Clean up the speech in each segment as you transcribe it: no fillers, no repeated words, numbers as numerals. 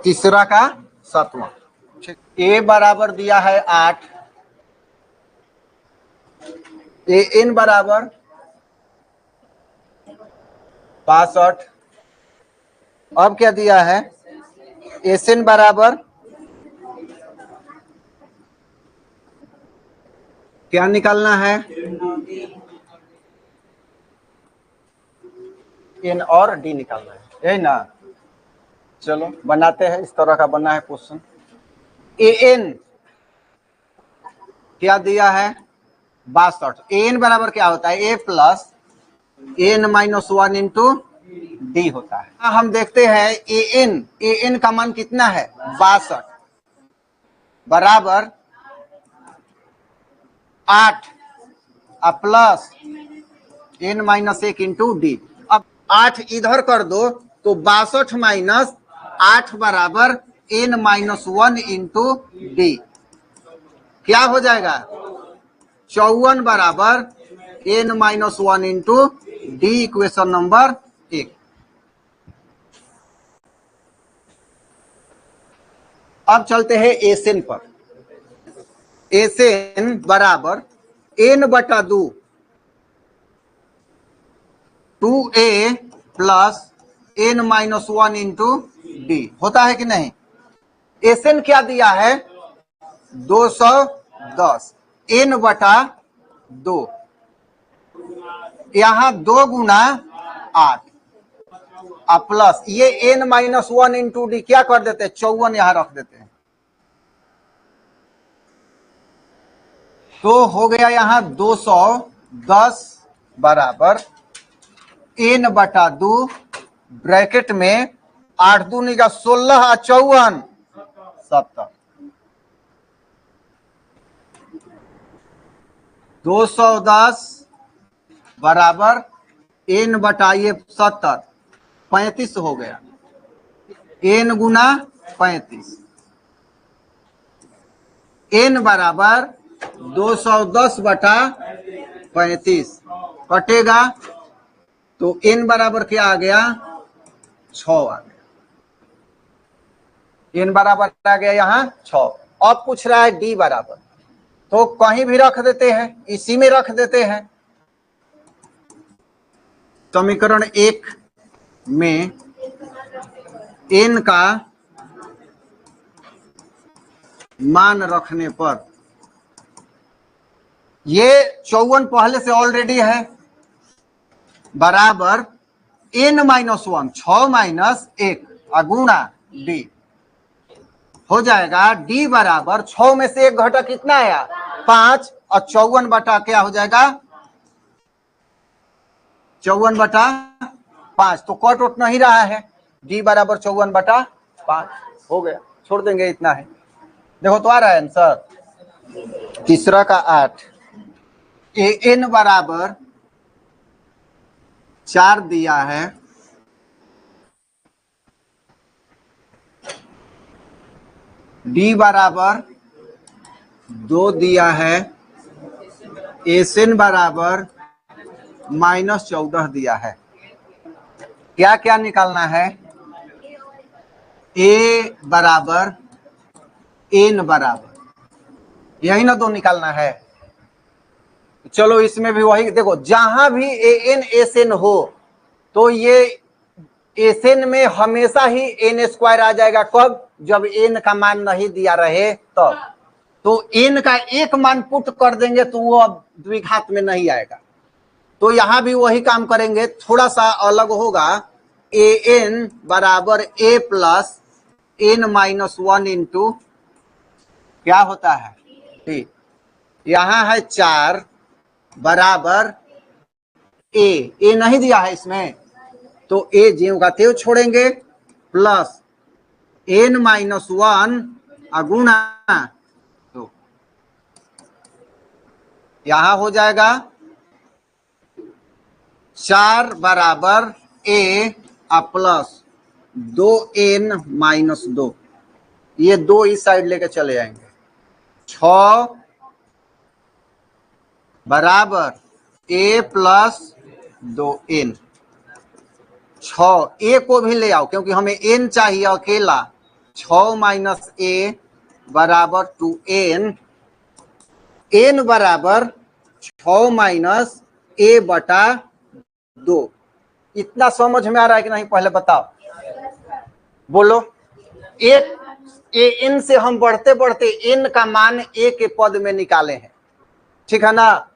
तीसरा का 7वां। ए बराबर दिया है 8, ए एन बराबर 62। अब क्या दिया है, एस एन बराबर क्या निकालना है, एन और डी निकालना है, यही ना। चलो बनाते हैं, इस तरह का बना है क्वेश्चन। ए एन क्या दिया है 62। ए एन बराबर क्या होता है, a plus n minus 1 into d होता है। हम देखते हैं ए एन का मान कितना है 62 बराबर 8 plus n minus 1 into d. अब 8 इधर कर दो तो 62 माइनस 8 बराबर एन माइनस 1 इंटू डी। क्या हो जाएगा 54 बराबर n minus 1 into d, equation number 1। अब चलते हैं एसएन पर। एसएन बराबर एन बटा 2 2a plus n minus 1 into d होता है कि नहीं। एसएन क्या दिया है 210, एन बटा 2, यहां 2 गुना 8 प्लस ये एन माइनस 1 इंटू डी क्या कर देते हैं 54 यहां रख देते हैं, तो हो गया यहां 210 बराबर एन बटा 2 ब्रैकेट में 8 दूनी का 16 और 54 70। 210 बराबर एन बटा ये 70 35 हो गया, एन गुना 35, एन बराबर 210 बटा 35 कटेगा तो एन बराबर क्या आ गया 6 आ गया, एन बराबर आ गया यहाँ 6। अब पूछ रहा है डी बराबर, तो कहीं भी रख देते हैं, इसी में रख देते हैं। समीकरण 1 में एन का मान रखने पर ये 54 पहले से ऑलरेडी है बराबर एन माइनस 1 6 माइनस 1 गुणा डी हो जाएगा। डी बराबर 6 में से एक घटक कितना आया 5 और 54 बटा क्या हो जाएगा 54 बटा 5, तो कट उठ नहीं रहा है, डी बराबर 54 बटा 5 हो गया, छोड़ देंगे इतना है। देखो तो आ रहा है आंसर। तीसरा का 8, ए एन बराबर 4 दिया है, डी बराबर 2 दिया है, एस एन बराबर -14 दिया है। क्या क्या निकालना है, ए बराबर एन बराबर, यही ना 2 निकालना है। चलो इसमें भी वही देखो, जहां भी ए एन एस एन हो तो ये एस एन में हमेशा ही एन स्क्वायर आ जाएगा। कब, जब एन का मान नहीं दिया रहे तब। तो एन का एक मान पुट कर देंगे तो वो अब द्विघात में नहीं आएगा, तो यहां भी वही काम करेंगे, थोड़ा सा अलग होगा। ए एन बराबर ए प्लस एन माइनस 1 इंटू क्या होता है टी, यहां है 4 बराबर ए नहीं दिया है इसमें, तो ए ज्यों का त्यों छोड़ेंगे प्लस एन माइनस 1 गुणा, तो यहां हो जाएगा 4 बराबर ए प्लस 2n माइनस 2, ये 2 इस साइड लेके चले जाएंगे। 6 बराबर a प्लस 2n, 6 a को भी ले आओ क्योंकि हमें n चाहिए अकेला, 6 माइनस ए बराबर 2n, n बराबर 6 माइनस ए बटा 2। इतना समझ में आ रहा है कि नहीं, पहले बताओ, बोलो। एक एन से हम बढ़ते बढ़ते एन का मान ए के पद में निकाले हैं, ठीक है ना।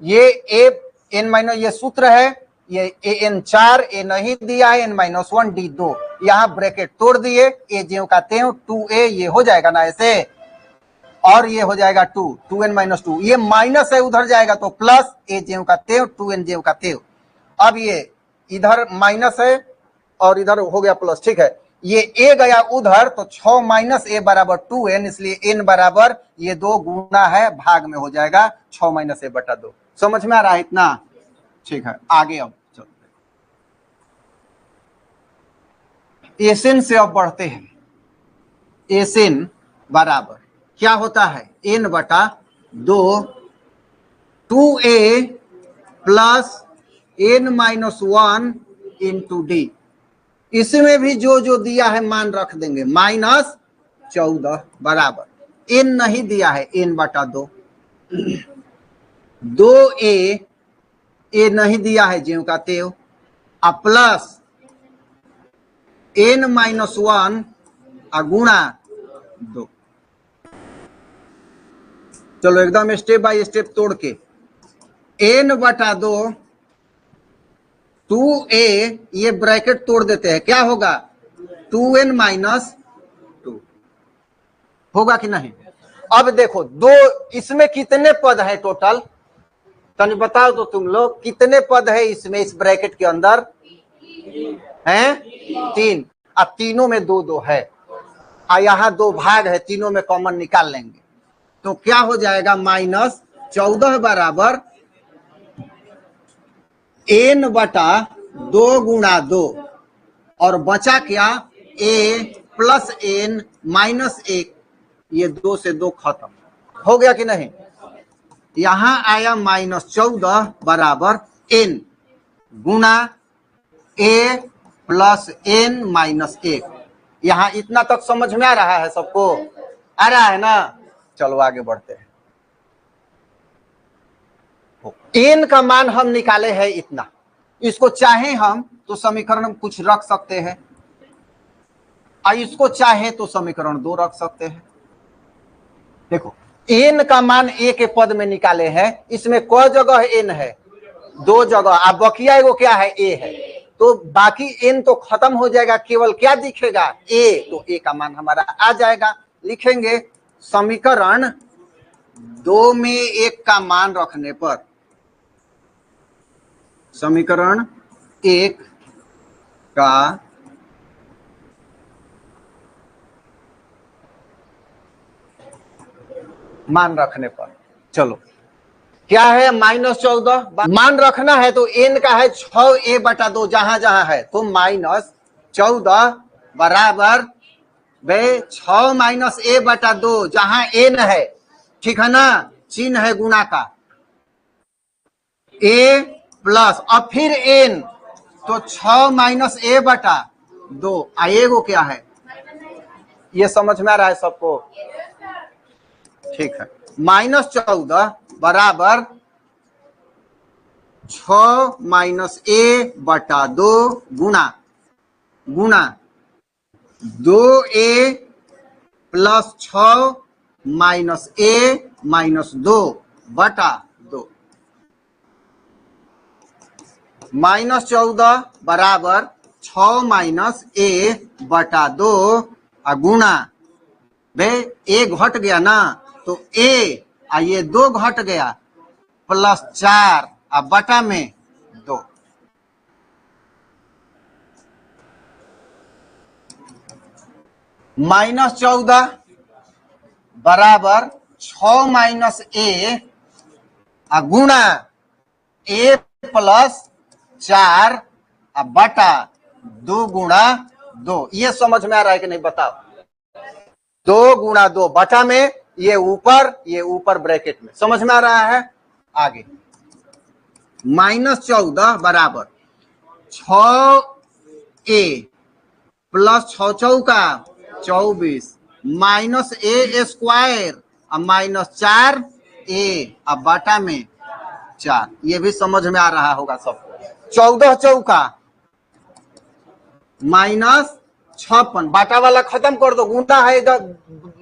ये ए एन माइनस, ये सूत्र है, ये ए एन 4, ए नहीं दिया है, एन माइनस 1 डी 2, यहाँ ब्रैकेट तोड़ दिए, ए ज्यों का त्यों 2a, ये हो जाएगा ना ऐसे, और ये हो जाएगा 2n माइनस 2, ये माइनस है उधर जाएगा तो प्लस, ए ज्यों का त्यों 2n ज्यों का त्यों। अब ये इधर माइनस है और इधर हो गया प्लस, ठीक है। ये ए गया उधर तो 6 माइनस ए बराबर 2n, इसलिए n बराबर ये 2 गुना है, भाग में हो जाएगा 6 माइनस ए बटा 2। समझ में आ रहा है इतना, ठीक है। आगे अब एसएन से अब बढ़ते हैं। एसएन बराबर क्या होता है, n बटा 2 2a plus n minus 1 into D. इसमें भी जो जो दिया है मान रख देंगे, माइनस 14 बराबर n नहीं दिया है, n बटा 2 2a, ए नहीं दिया है ज्यों का त्यों, अब प्लस n माइनस 1 गुणा 2। चलो एकदम स्टेप बाय स्टेप तोड़ के, n बटा 2 2a, ये ब्रैकेट तोड़ देते हैं, क्या होगा 2n माइनस 2 होगा कि नहीं। अब देखो दो, इसमें कितने पद है टोटल, तनी बताओ तो तुम लोग, कितने पद है इसमें, इस ब्रैकेट के अंदर हैं 3, अब तीनों में 2 2 है, और यहाँ 2 भाग है, तीनों में कॉमन निकाल लेंगे तो क्या हो जाएगा, माइनस 14 बराबर n बटा 2 गुणा 2, और बचा क्या, a प्लस n माइनस 1, ये 2 से 2 खत्म हो गया कि नहीं। यहां आया माइनस 14 बराबर n गुणा a प्लस n माइनस 1। यहां इतना तक समझ में आ रहा है, सबको आ रहा है ना। चलो आगे बढ़ते हैं। n का मान हम निकाले हैं इतना, इसको चाहे हम तो समीकरण में कुछ रख सकते हैं, और इसको चाहे तो समीकरण 2 रख सकते हैं। देखो n का मान a के पद में निकाले हैं, इसमें क जगह n है, 2 जगह, अब बकिया एगो क्या है, a है, तो बाकी n तो खत्म हो जाएगा, केवल क्या दिखेगा, a, तो a का मान हमारा आ जाएगा। लिखेंगे समीकरण 2 में 1 का मान रखने पर, समीकरण 1 का मान रखने पर, चलो क्या है, माइनस 14 मान रखना है तो n का है 6a बटा 2, जहां जहां है, तो माइनस 14 बराबर 6 माइनस a बटा 2, जहां n है, ठीक है ना, चिन्ह है गुणा का, a प्लस अब फिर n, तो 6 माइनस a बटा 2, एगो क्या है, ये समझ में आ रहा है सबको, ठीक है। माइनस 14 बराबर 6 माइनस a बटा 2 गुणा 2a plus 6 minus a minus 2 बटा 2, माइनस 14 बराबर 6 माइनस a बटा 2 गुणा, a घट गया ना, तो a, ये 2 घट गया, प्लस 4 बटा में 2, माइनस 14 बराबर 6 माइनस a गुणा a प्लस 4 बटा 2 गुणा 2। ये समझ में आ रहा है कि नहीं, बताओ। 2 गुणा 2 बटा में, ये ऊपर ब्रैकेट में, समझ में आ रहा है। आगे माइनस 14 बराबर 6a प्लस 6 चौका 24 माइनस ए स्क्वायर अब माइनस 4 ए अब बाटा में 4। ये भी समझ में आ रहा होगा सबको। 14 चौका माइनस 56 बाटा वाला खत्म कर दो, गुणा है इधर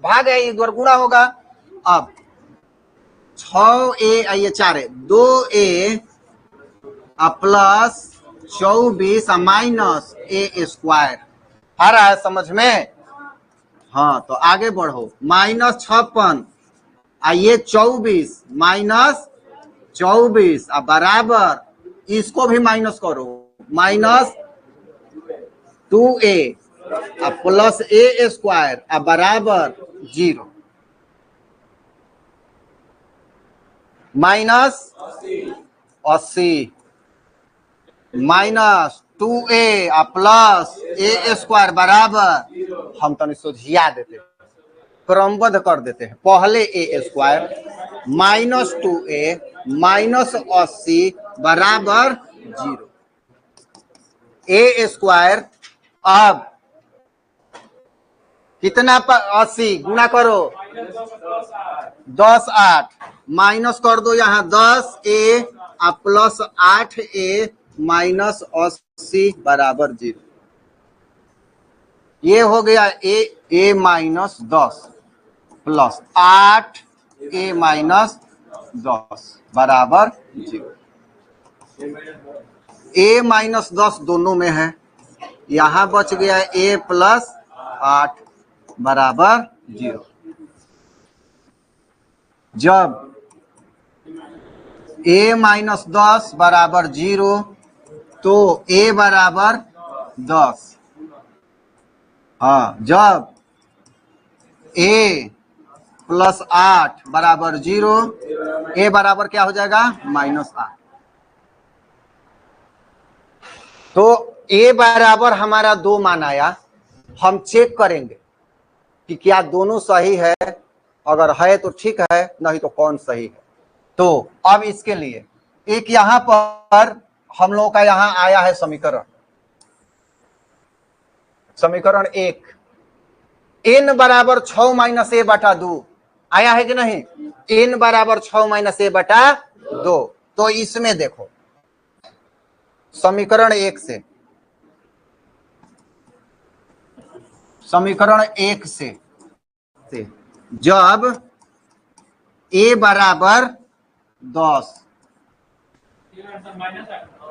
भाग है इधर गुणा होगा। अब 6a ये 4 है 2a प्लस 24 माइनस ए स्क्वायर आ रहा है समझ में। हाँ तो आगे बढ़ो माइनस 56 ये 24 माइनस 24 बराबर इसको भी माइनस करो माइनस 2a प्लस ए स्क्वायर बराबर 0 माइनस 80 माइनस 2a प्लस ए स्क्वायर बराबर हम तनी सोझिया देते क्रमबद्ध कर देते हैं। पहले ए स्क्वायर माइनस 2a माइनस 80 बराबर 0 ए स्क्वायर अब कितना पर 80 गुना करो 10 8 माइनस कर दो यहाँ 10a प्लस 8a माइनस 80 बराबर 0। ये हो गया ए माइनस 10 प्लस 8a माइनस 10 बराबर 0। ए माइनस 10 दोनों में है, यहां बच गया ए प्लस 8 बराबर 0। जब a माइनस 10 बराबर 0 तो a बराबर 10। हाँ जब a प्लस 8 बराबर 0 a बराबर क्या हो जाएगा माइनस 8। तो a बराबर हमारा 2 मान आया। हम चेक करेंगे कि क्या दोनों सही है, अगर है तो ठीक है नहीं तो कौन सही है। तो अब इसके लिए एक यहां पर हम लोगों का यहां आया है समीकरण 1 n बराबर 6 माइनस ए बटा 2 आया है कि नहीं। n बराबर 6 माइनस ए बटा 2। तो इसमें देखो समीकरण 1 से जब a बराबर 10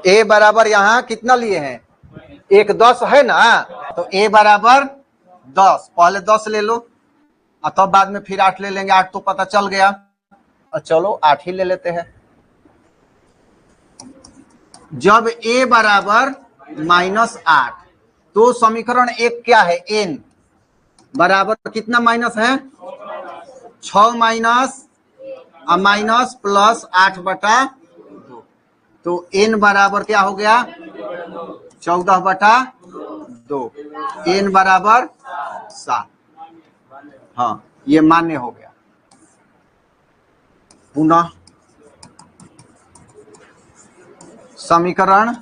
a बराबर यहां कितना लिए हैं एक 10 है ना, तो a बराबर 10 पहले 10 ले लो और तब बाद में फिर 8 ले लेंगे। 8 तो पता चल गया और चलो 8 ही ले लेते हैं। जब a बराबर माइनस 8 तो समीकरण 1 क्या है n बराबर कितना माइनस है 6 माइनस माइनस प्लस 8 बटा 2। तो n बराबर क्या हो गया 14 बटा 2 n बराबर 7। हाँ ये मान्य हो गया। पुनः समीकरण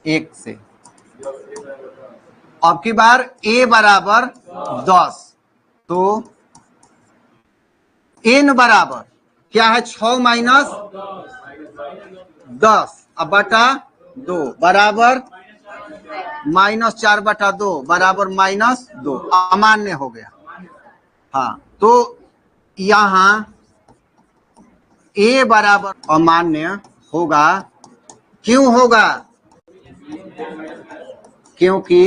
1 से अब की बार a बराबर 10 तो n बराबर क्या है 6 माइनस 10 बटा 2 बराबर माइनस 4 बटा 2 बराबर माइनस 2 अमान्य हो गया। हाँ तो यहां a बराबर अमान्य होगा। क्यों होगा क्योंकि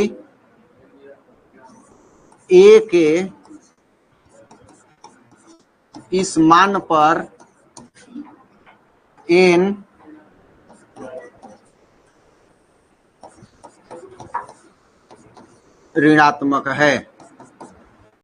a के इस मान पर n ऋणात्मक है।